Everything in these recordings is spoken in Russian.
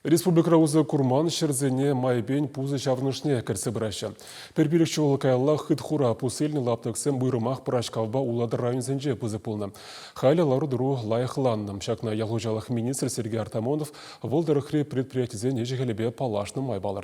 Республика Раузы Курман шерзене майбен пузы шавнышне кірсі біраші. Пербелікші ол кайла хытхура пусельні лаптықсен бұйрымақ пырашкавба улады районзенже пызы пулны. Хайля лару дұру лайықланным. Шакна ялғужалық министр Сергей Артамонов волдырықри предприятизен ежігелебе палашны майбалар.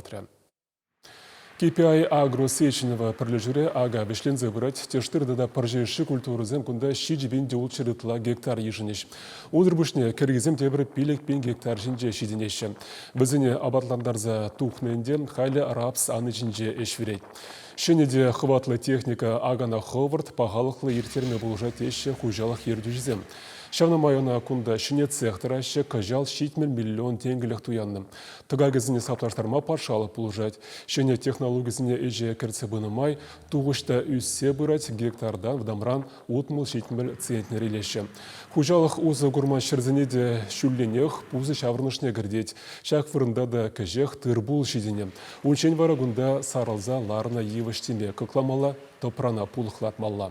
KPI Agro Сеченова пірлі ага вешлензе вырать тештырды да паржейші культурызен күнда шиджібен деул чырытла гектар ежінеш. Удырбышне кіргізем тебір пелек пен гектар жинже шиденеші. Бізіне абатландарза тухненде хайлы рапс аны жинже эшверет. Шенеде хватлы техника агана ховард пағалықлы ертерме бұлжат еші хужалық ердюжізем. Шавна майона кунда шене цехтара ще кажал 6 миллион тенгілік туянным. Тыгагызіне сапташтарма паршалық бұлжат. Шене технологизіне эже кірцебіні май туғышта үссе бұрат гектардан вдамран 60 центнер елеші. Хужалық ұзы гурман шерзіне де шүлленех пузы шаврынышне гірдет. Шак фырында да кәжех тырбул шидене. Унчен варагунда саралза ларна евіштеме кыкламала топрана пулықлатмалла.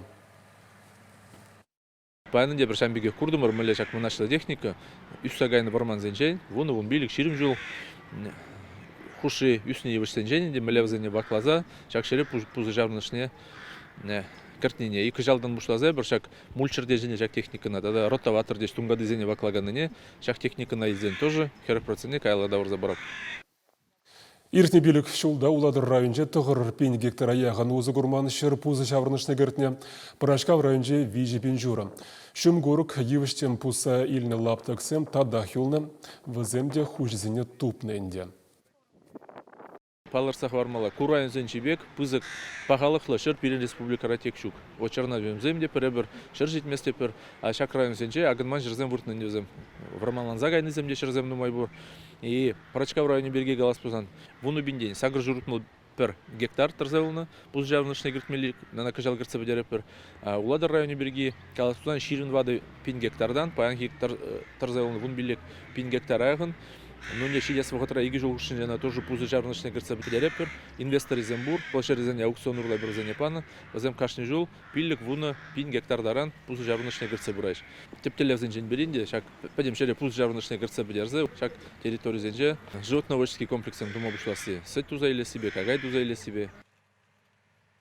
Паянынде бір шамбеге курдымыр, мүлі жак мұнашылы техника, үс сағайны барман зенжен, вуны вун билік ширим жыл, хуши үсіне евіштен женінде, мүлі візіне баклаза, жак шері пузы жавнышне кіртнене. Екі жалдан бұшлаза, бір жак мульчырде жене жак техникына, да ротаваторде штунгады зене баклаганыне, жак техникына изден тоже, хер процентне кайла давырза барап. Иртне билік шулда уладыр районже тұғыр пен гектар аяған өзі күрманы шыр пузы шаврынышны кертіне Пырашкав районже вижі пен жұры. Шым горық евіштен пуса иліне лаптықсем тадахилны віземде хужызіне тупненде. Палырсақ вармала Курайын зенчебек пызык пағалықлы шыр пирен республика ратек шук. Очарна вемземде пірі-бір шыр жетместе пір, а шак район зенче агынман жырзем вұртнын везем. Вармаланза гайны земде шырземну майбур. И Пырашкав районе берге галас пузан. Вуну бинден сагыр жұртмыл пір гектар тұрзавылны, бұз жавнышны гіртмелік, нана кажал гіртсе бәдері пір. Уладыр районе берге галас пузан ширин вады пин гектардан, паян гектар тұрзавылны вун билек пин гектар аяғын. Ну, не шидес вахатра иги жолушин жана тоже пузы жарнышны гіртсе бәдері пір. Инвестор зембур, плашер зене аукцион урлай бір зене паны, вазем кашны жол, пиллик вуны пин гектардаран пузы жарнышны гіртсе бұрайш. Тептелев зенжен беринде, шак пәдем шере пузы жарнышны гіртсе бәдерзе, шак территория зенже животноводческий комплексен дума бұшласы. Сет туза или себе, кагай туза или себе.